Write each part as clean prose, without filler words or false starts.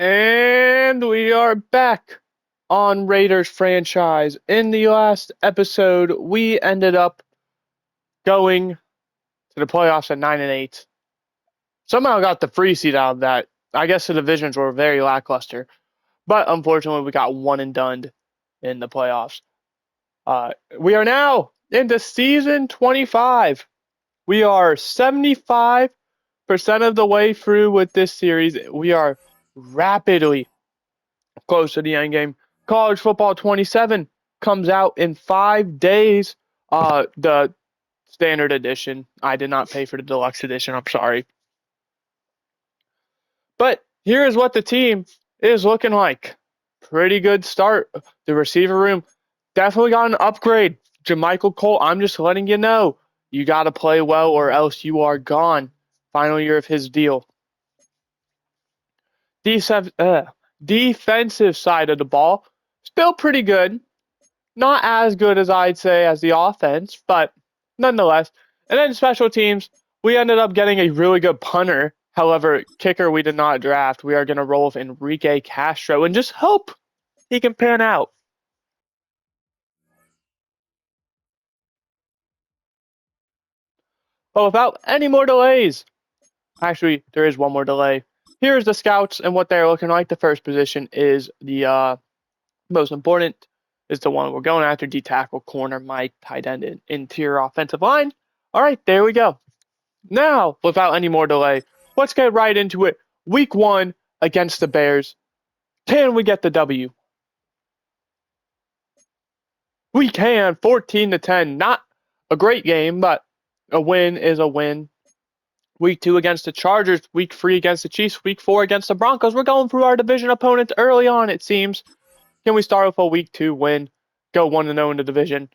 And we are back on Raiders franchise. In the last episode, we ended up going to the playoffs at 9-8. Somehow got the free seed out of that. I guess the divisions were very lackluster, but unfortunately, we got one and done in the playoffs. We are now into season 25. We are 75% of the way through with this series. We are rapidly close to the end game. College Football 27 comes out in 5 days. The standard edition. I did not pay for the deluxe edition. I'm sorry. But here is what the team is looking like. Pretty good start. The receiver room definitely got an upgrade. JaMychal Colt, I'm just letting you know. You got to play well or else you are gone. Final year of his deal. Defensive side of the ball, still pretty good. Not as good as I'd say as the offense, but nonetheless. And then special teams, we ended up getting a really good punter. However, kicker we did not draft. We are going to roll with Enrique Castro and just hope he can pan out. But without any more delays, actually, there is one more delay. Here's the scouts and what they're looking like. The first position is the most important. Is the one we're going after, D tackle, corner, Mike, tight end, and interior offensive line. All right, there we go. Now, without any more delay, let's get right into it. Week 1 against the Bears. Can we get the W? We can. 14-10. Not a great game, but a win is a win. Week 2 against the Chargers. Week 3 against the Chiefs. Week 4 against the Broncos. We're going through our division opponents early on, it seems. Can we start with a Week 2 win? Go 1-0 in the division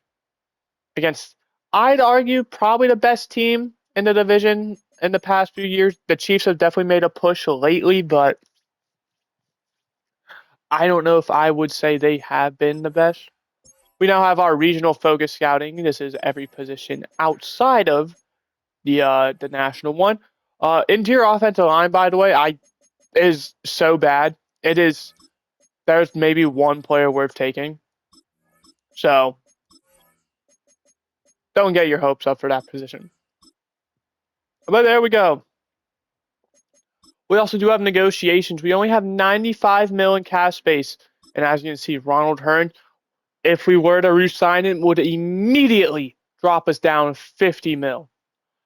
against, I'd argue, probably the best team in the division in the past few years. The Chiefs have definitely made a push lately, but I don't know if I would say they have been the best. We now have our regional focus scouting. This is every position outside of the national one. Interior offensive line, by the way, is so bad. It is. There's maybe one player worth taking. So don't get your hopes up for that position. But there we go. We also do have negotiations. We only have 95 million cap space, and as you can see, Ronald Hearn, if we were to re-sign him, would immediately drop us down 50 mil.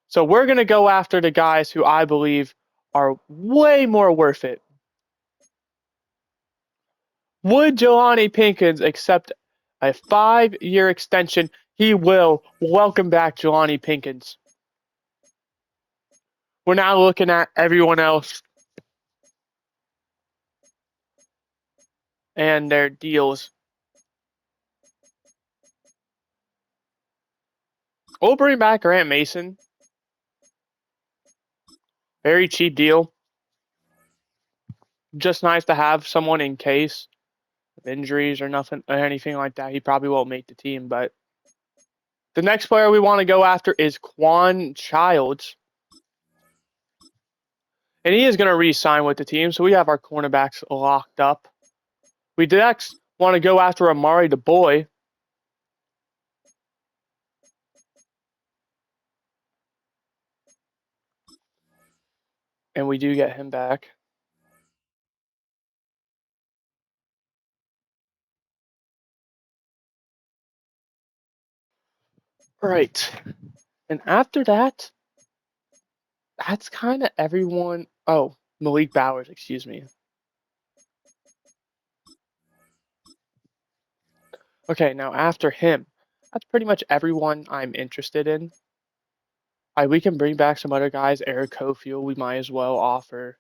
So we're going to go after the guys who I believe are way more worth it. Would Jelani Pinkins accept a 5-year extension? He will. Welcome back, Jelani Pinkins. We're now looking at everyone else and their deals. We'll bring back Grant Mason. Very cheap deal. Just nice to have someone in case of injuries or nothing or anything like that. He probably won't make the team, but the next player we want to go after is Quan Childs. And he is going to re-sign with the team, so we have our cornerbacks locked up. We next want to go after Amari DeBoy. And we do get him back. Right. And after that, that's kind of everyone. Oh, Malik Bowers, excuse me. Okay, now after him, that's pretty much everyone I'm interested in. We can bring back some other guys. Eric Cofield, we might as well offer.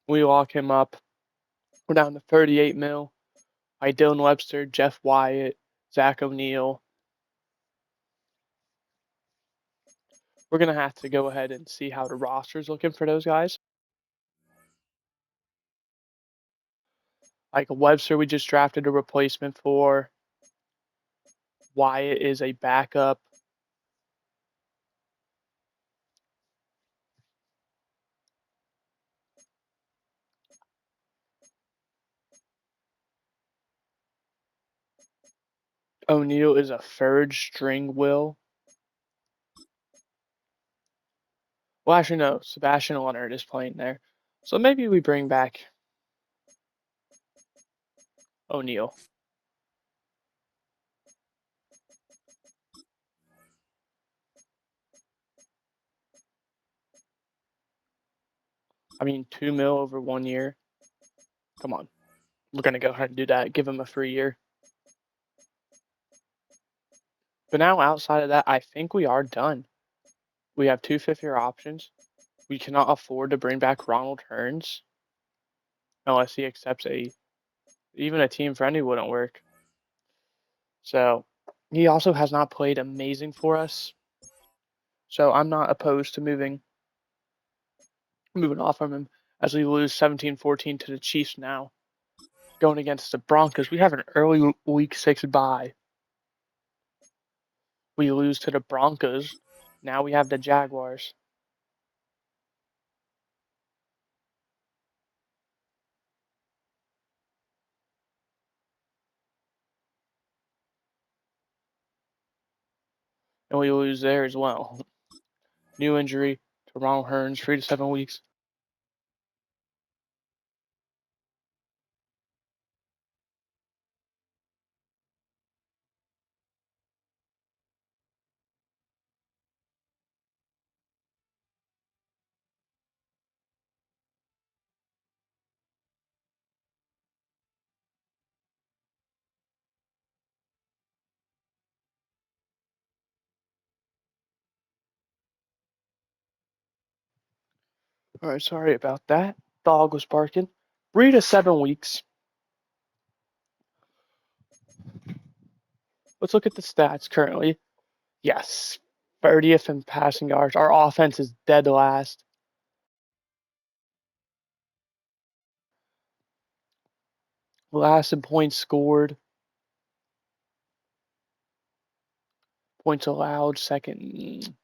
We lock him up. We're down to 38 mil. Dylan Webster, Jeff Wyatt, Zach O'Neal. We're going to have to go ahead and see how the roster's looking for those guys. Like Webster, we just drafted a replacement for. Wyatt is a backup. O'Neal is a third string Will. Well, actually, no. Sebastian Leonard is playing there. So maybe we bring back O'Neal. I mean, 2 mil over 1 year. Come on. We're going to go ahead and do that. Give him a free year. But now, outside of that, I think we are done. We have 2 fifth-year options. We cannot afford to bring back Ronald Hearns unless he accepts even a team friendly wouldn't work. So he also has not played amazing for us. So I'm not opposed to moving off from him as we lose 17-14 to the Chiefs now. Going against the Broncos, we have an early week 6 bye. We lose to the Broncos. Now we have the Jaguars. And we lose there as well. New injury to Ronald Hearns, 3 to 7 weeks. All right, sorry about that. Dog was barking. 3 to 7 weeks. Let's look at the stats currently. Yes, 30th in passing yards. Our offense is dead last. Last in points scored. Points allowed, second.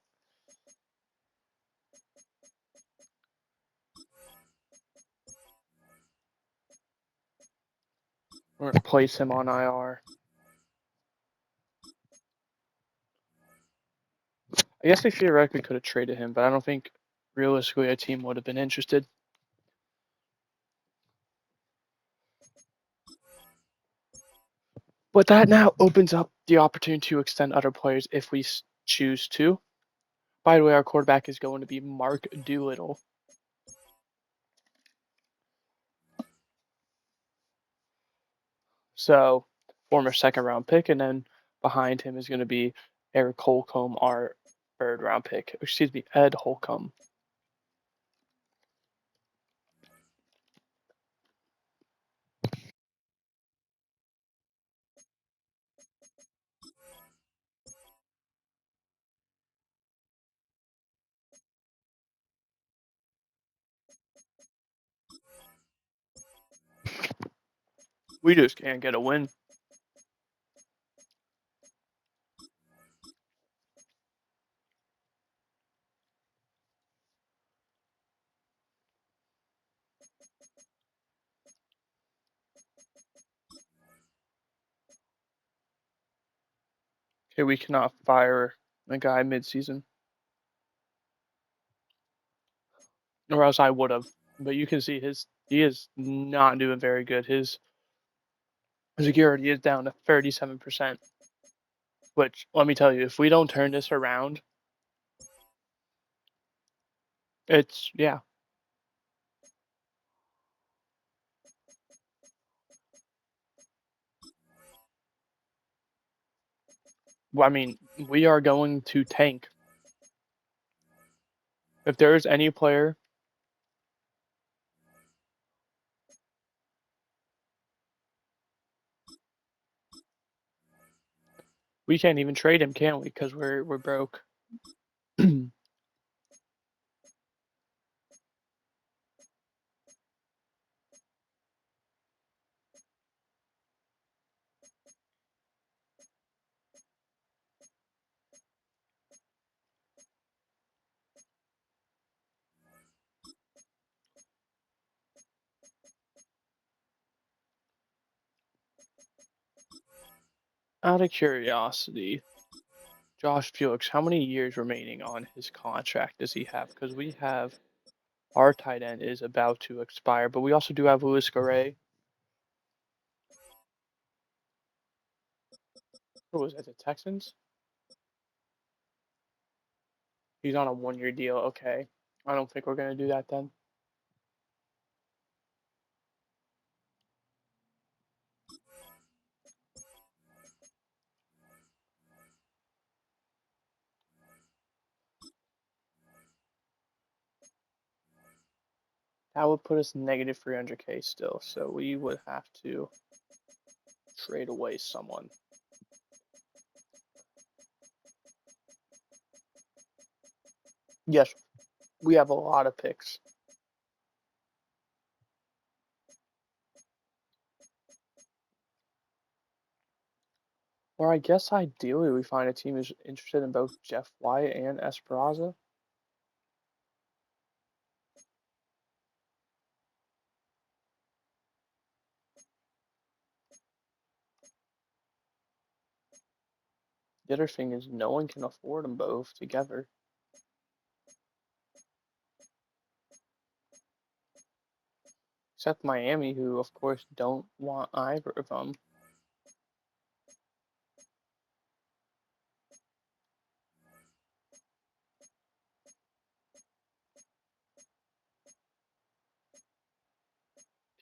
We're going to place him on IR. I guess they theoretically could have traded him, but I don't think realistically a team would have been interested. But that now opens up the opportunity to extend other players if we choose to. By the way, our quarterback is going to be Mark Doolittle. So, former second round pick, and then behind him is going to be Eric Holcomb, our third round pick. Excuse me, Ed Holcomb. We just can't get a win. Okay, we cannot fire a guy midseason. Or else I would have. But you can see he is not doing very good. His security is down to 37%. Which, let me tell you, if we don't turn this around, yeah. I mean, we are going to tank. If there is any player, we can't even trade him, can we? Because we're broke. Out of curiosity, Josh Felix, how many years remaining on his contract does he have? Because we have our tight end is about to expire, but we also do have Luis Garay. Who was that? The Texans? He's on a 1 year deal. Okay. I don't think we're going to do that then. That would put us negative 300K still, so we would have to trade away someone. Yes, we have a lot of picks. Or I guess ideally we find a team who's interested in both Jeff White and Esperanza. The other thing is no one can afford them both together. Except Miami, who of course don't want either of them.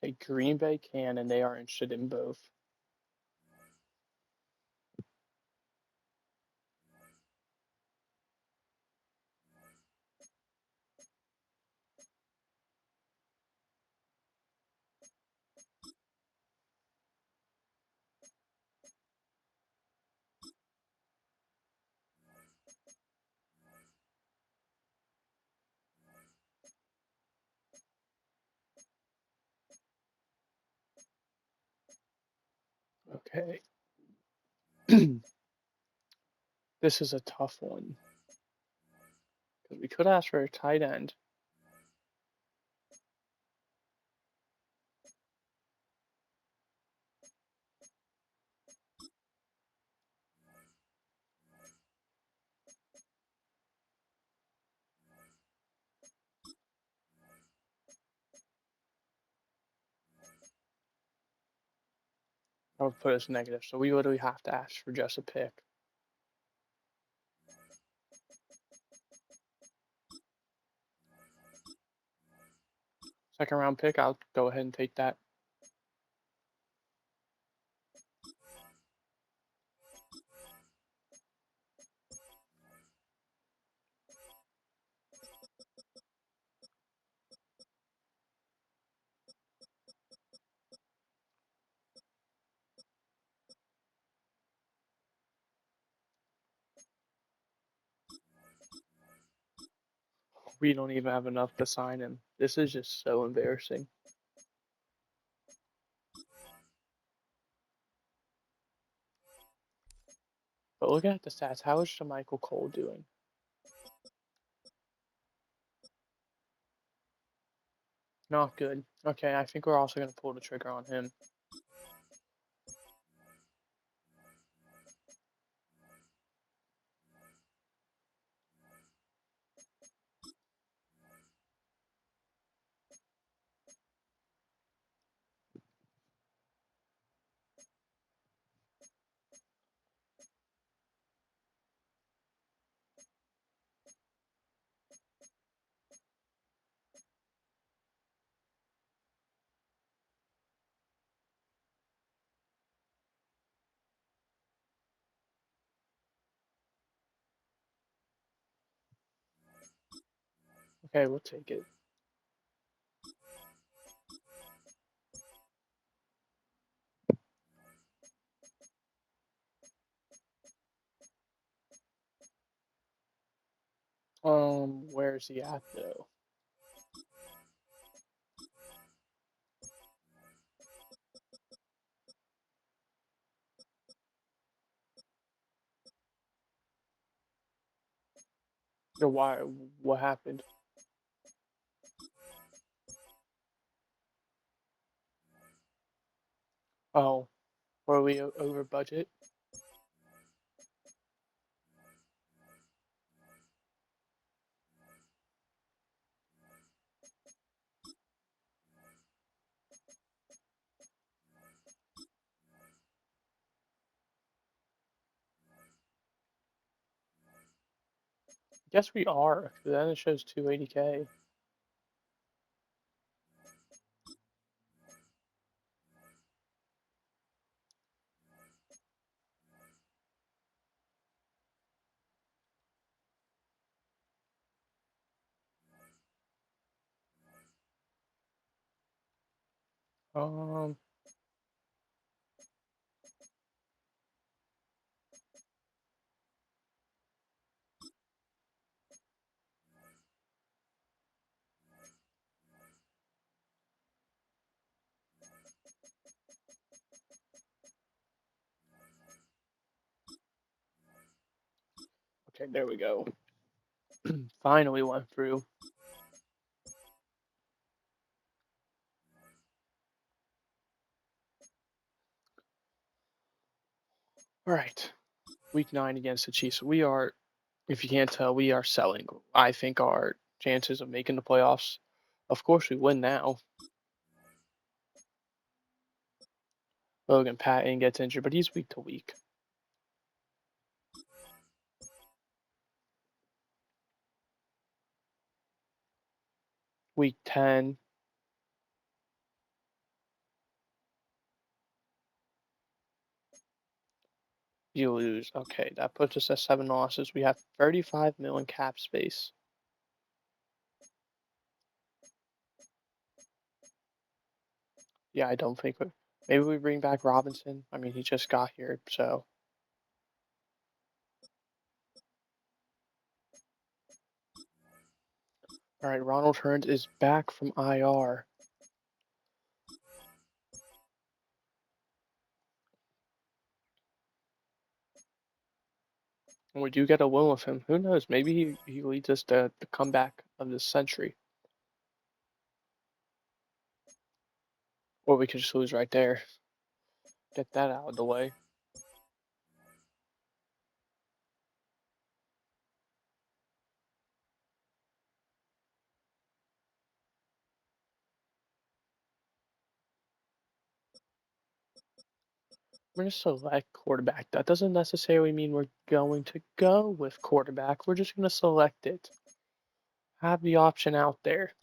Okay, Green Bay can, and they are interested in both. Okay. This is a tough one. Because we could ask for a tight end. That would put us negative. So we literally have to ask for just a pick. Second round pick, I'll go ahead and take that. We don't even have enough to sign him. This is just so embarrassing. But look at the stats. How is Michael Cole doing? Not good. Okay, I think we're also going to pull the trigger on him. Okay, we'll take it. Where is he at though? Or why? What happened? Oh, were we over budget? Yes, we are. Then it shows 280K. Um, okay, there we go. Finally went through. All right. Week 9 against the Chiefs. We are, if you can't tell, we are selling. I think our chances of making the playoffs, of course, we win now. Logan Patton gets injured, but he's week to week. Week 10, you lose. Okay, that puts us at 7 losses. We have 35 million cap space. Yeah, I don't think maybe we bring back Robinson. I mean, he just got here, so. All right, Ronald Hearns is back from IR. And we do get a win with him. Who knows? Maybe he leads us to the comeback of this century. Or we could just lose right there. Get that out of the way. We're going to select quarterback. That doesn't necessarily mean we're going to go with quarterback. We're just going to select it. Have the option out there.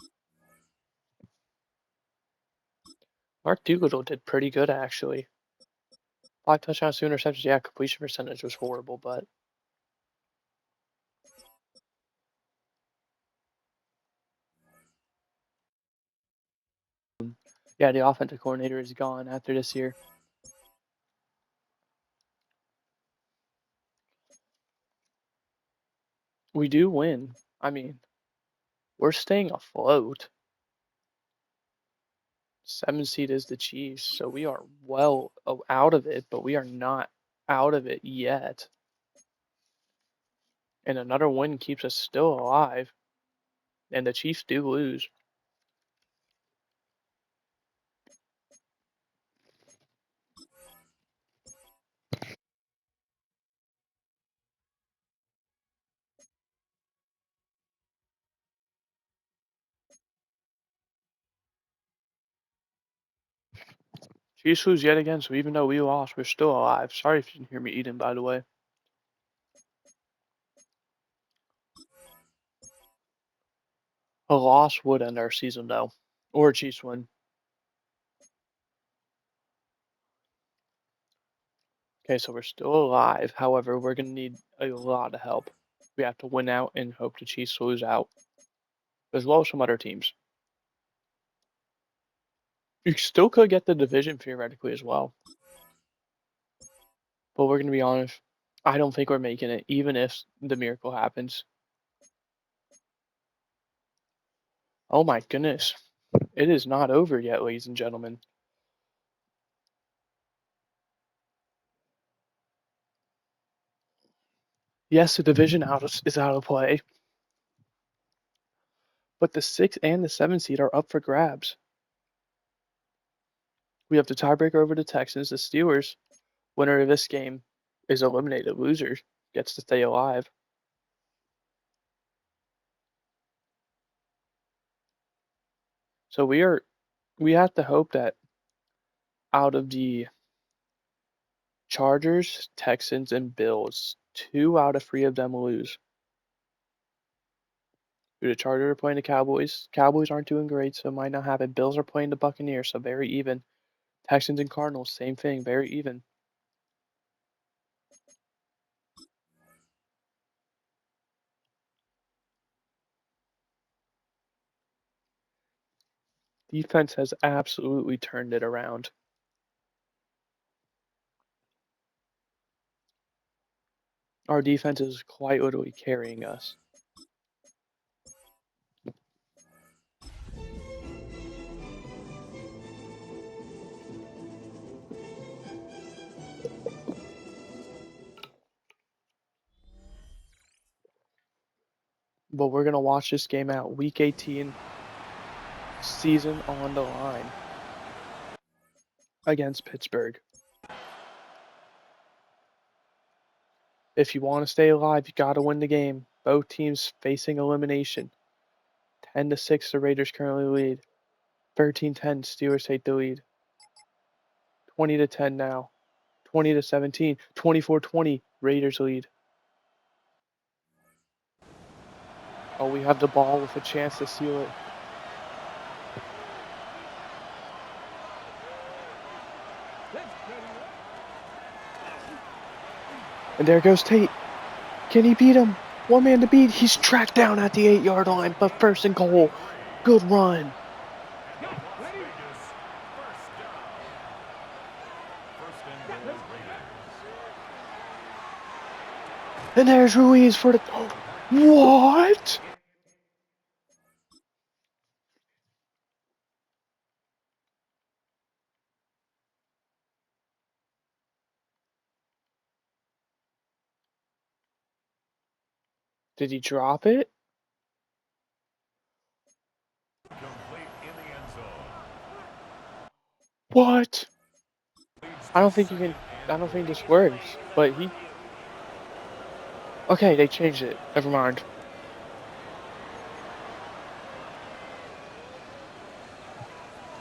Mark Doolittle did pretty good, actually. 5 touchdowns, 2 interceptions. Yeah, completion percentage was horrible, but yeah, the offensive coordinator is gone after this year. We do win. I mean, we're staying afloat. 7 seed is the Chiefs, so we are well out of it, but we are not out of it yet. And another win keeps us still alive, and the Chiefs do lose. Chiefs lose yet again, so even though we lost, we're still alive. Sorry if you didn't hear me eating, by the way. A loss would end our season, though, or a Chiefs win. Okay, so we're still alive. However, we're going to need a lot of help. We have to win out and hope the Chiefs lose out, as well as some other teams. You still could get the division theoretically as well. But we're going to be honest, I don't think we're making it, even if the miracle happens. Oh my goodness. It is not over yet, ladies and gentlemen. Yes, the division is out of play, but the 6 and the 7 seed are up for grabs. We have the tiebreaker over the Texans. The Steelers, winner of this game, is eliminated. Loser gets to stay alive. So we have to hope that out of the Chargers, Texans, and Bills, 2 out of 3 of them lose. The Chargers are playing the Cowboys. Cowboys aren't doing great, so it might not happen. Bills are playing the Buccaneers, so very even. Texans and Cardinals, same thing, very even. Defense has absolutely turned it around. Our defense is quite literally carrying us. But we're going to watch this game out. Week 18, season on the line against Pittsburgh. If you want to stay alive, you got to win the game. Both teams facing elimination. 10-6, the Raiders currently lead. 13-10, Steelers take the lead. 20-10 now. 20-17. 24-20, Raiders lead. Oh, we have the ball with a chance to seal it. And there goes Tate. Can he beat him? One man to beat. He's tracked down at the 8-yard line, but first and goal. Good run. And there's Ruiz for the... What? Did he drop it? What? I don't think you can... I don't think this works. But he... Okay, they changed it. Never mind.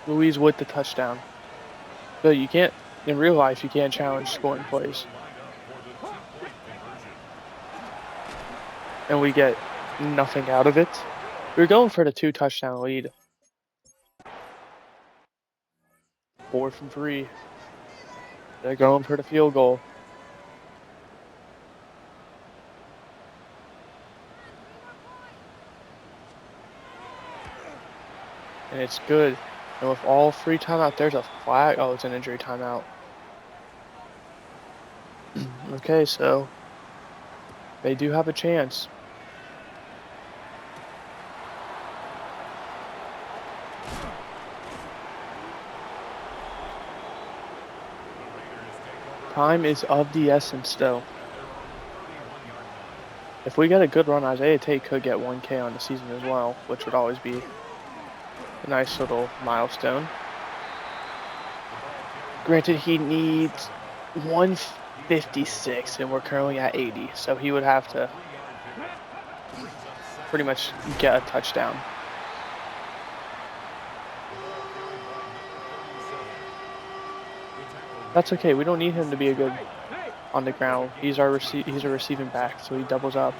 Ruiz with the touchdown. So you can't... In real life, you can't challenge scoring plays. And we get nothing out of it. We're going for the 2-touchdown lead. 4th and 3. They're going for the field goal. And it's good. And with all 3 timeout, there's a flag. Oh, it's an injury timeout. Okay, so they do have a chance. Time is of the essence, though. If we get a good run, Isaiah Tate could get 1K on the season as well, which would always be a nice little milestone. Granted, he needs 156, and we're currently at 80, so he would have to pretty much get a touchdown. That's okay. We don't need him to be a good on the ground. He's a receiving back, so he doubles up.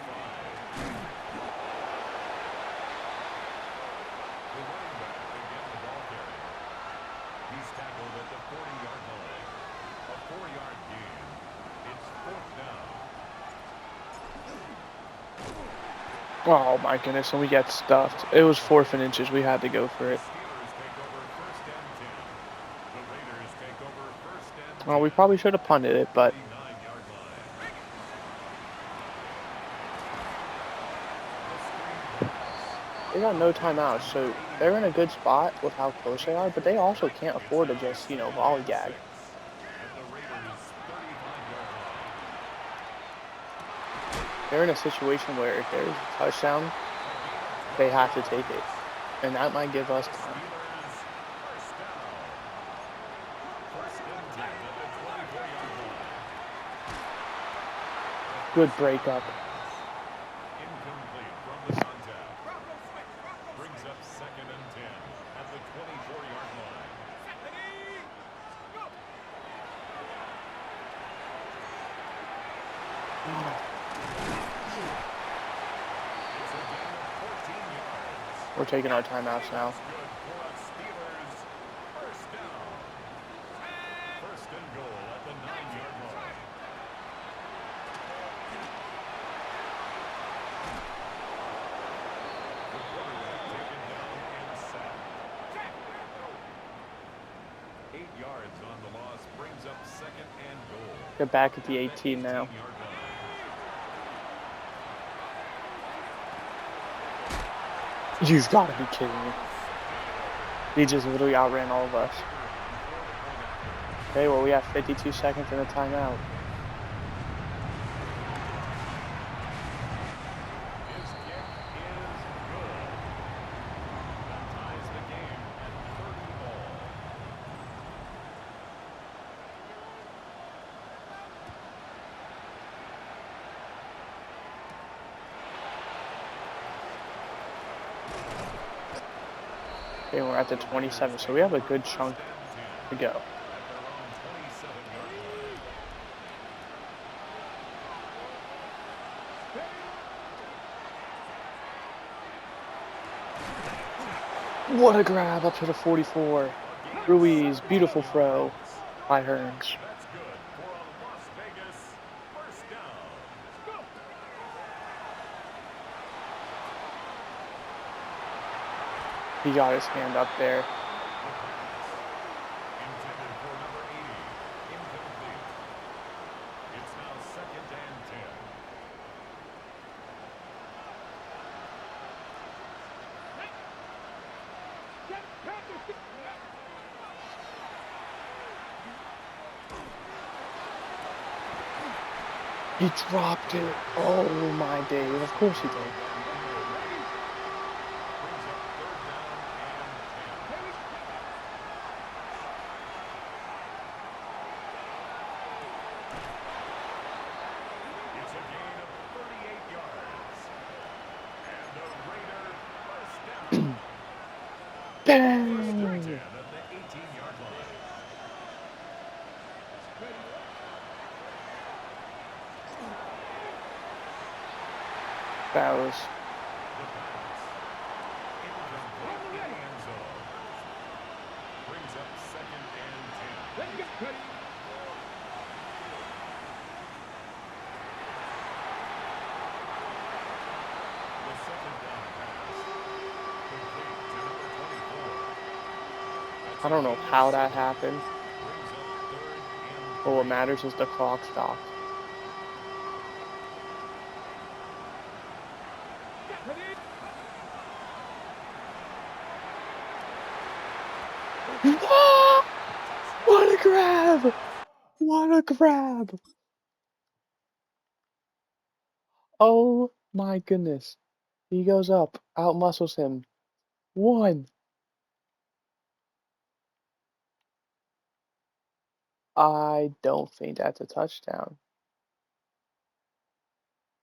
Oh my goodness, and we get stuffed. It was 4th and inches. We had to go for it. Well, we probably should have punted it, but they got no timeouts, so they're in a good spot with how close they are, but they also can't afford to just, lollygag. They're in a situation where if there's a touchdown, they have to take it, and that might give us time. Good breakup. Incomplete from the contact. Brings up 2nd and 10 at the 24-yard line. It's a gain of 14 We're taking our timeouts now. Good for a Steelers first down. First and goal at the 9-yard line. The quarterback taken down and sacked. 8 yards on the loss brings up second and goal. They're back at the 18 now. 18-yard line. You've got to be kidding me. He just literally outran all of us. Okay, well, we have 52 seconds and a timeout. His kick is good. That ties the game at 30 all. Okay, we're at the 27, so we have a good chunk to go. At their own 27-yard line. What a grab up to the 44. Ruiz, beautiful throw by Hearns. That's good for a Las Vegas first down. He got his hand up there. Intended for number 80. Incomplete. It's now second and 10. He dropped it. Oh my days. Of course he did. Brings up third down and 10. It's a gain of 38 yards. And the Raider first down. First and 10 Bang! at the 18-yard line. That was The pass. Incomplete in the end zone. Brings up second and 10. The second down pass. Complete to number 24. That's I a don't know gain of how that 7. happened, Brings up third and but what 3. matters is the clock stopped. What a grab! What a grab! Oh my goodness. He goes up, outmuscles him. One. I don't think that's a touchdown.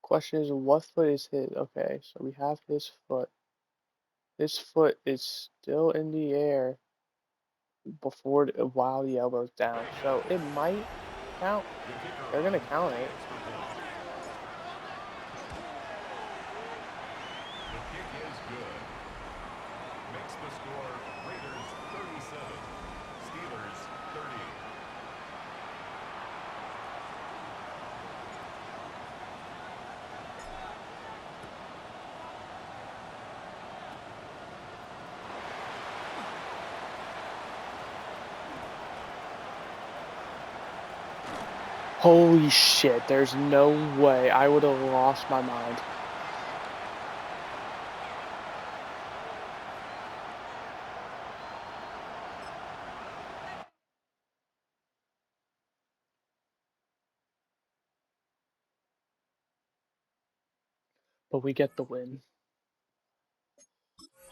Question is, what foot is his? Okay, so we have his foot. His foot is still in the air while the elbow's down. So it might count. The kicker They're gonna on count the it. extra point. The kick is good. Makes the score Raiders 37, Steelers 30. Holy shit, there's no way. I would have lost my mind. But we get the win.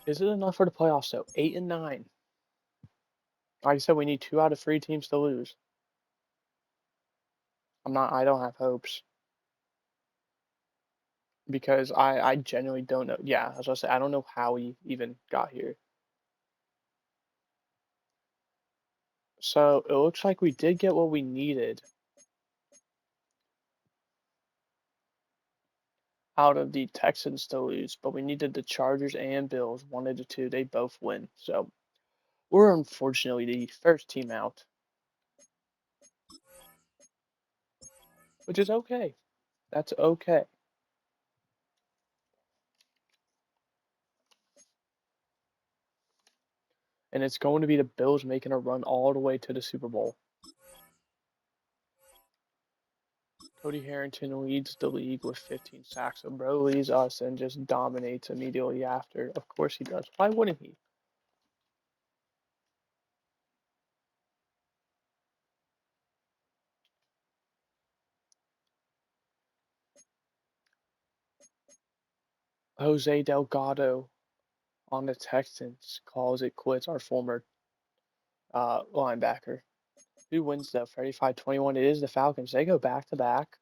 Is it enough for the playoffs though? 8 and 9. Like I said, we need 2 out of 3 teams to lose. I don't have hopes. Because I genuinely don't know. Yeah, as I say, I don't know how we even got here. So it looks like we did get what we needed. out of the Texans to lose, but we needed the Chargers and Bills, one of the two. They both win. So we're unfortunately the first team out, which is okay. That's okay. And it's going to be the Bills making a run all the way to the Super Bowl. Cody Harrington leads the league with 15 sacks. So bro leads us and just dominates immediately after. Of course he does. Why wouldn't he? Jose Delgado on the Texans calls it quits, our former linebacker. Who wins though? 35-21. It is the Falcons. They go back to back.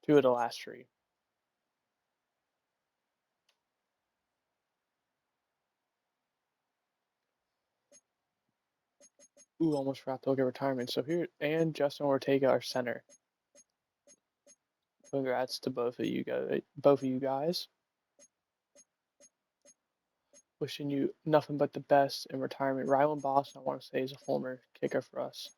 2 of the last 3. Ooh, almost forgot to look at retirement. So here, and Justin Ortega, our center. Congrats to both of you guys. Wishing you nothing but the best in retirement. Rylan Boston, I want to say, is a former kicker for us.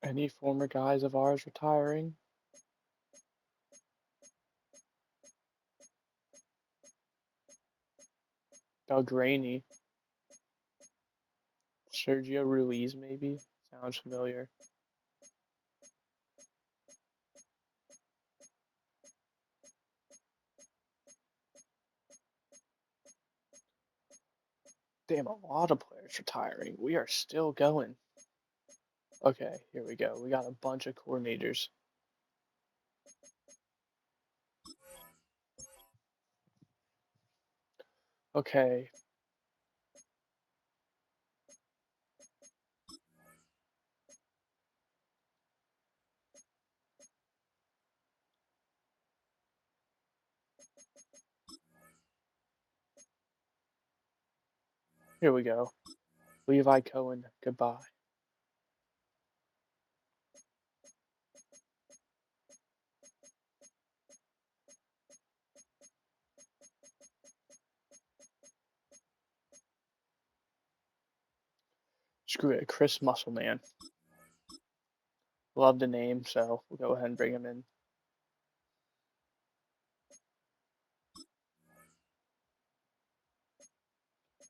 Any former guys of ours retiring? Belgrani. Sergio Ruiz, maybe? Sounds familiar. Damn, a lot of players retiring. We are still going. Okay, here we go. We got a bunch of coordinators. Okay. Here we go. Levi Cohen, goodbye. Screw it, Chris Musselman. Love the name, so we'll go ahead and bring him in.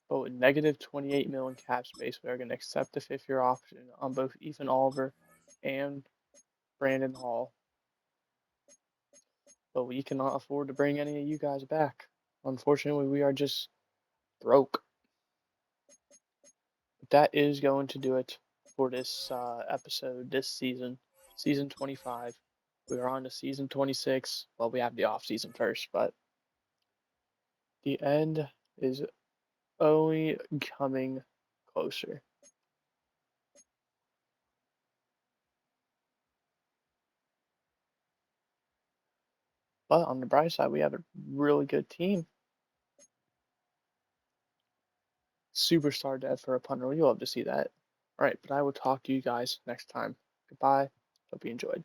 But with negative 28 million cap space, we are going to accept the 5th-year option on both Ethan Oliver and Brandon Hall. But we cannot afford to bring any of you guys back. Unfortunately, we are just broke. But that is going to do it for this episode, this season 25. We are on to season 26. Well, we have the off season first, but the end is only coming closer. But on the bright side, we have a really good team. Superstar dev for a punter. You'll love to see that. All right, but I will talk to you guys next time. Goodbye. Hope you enjoyed.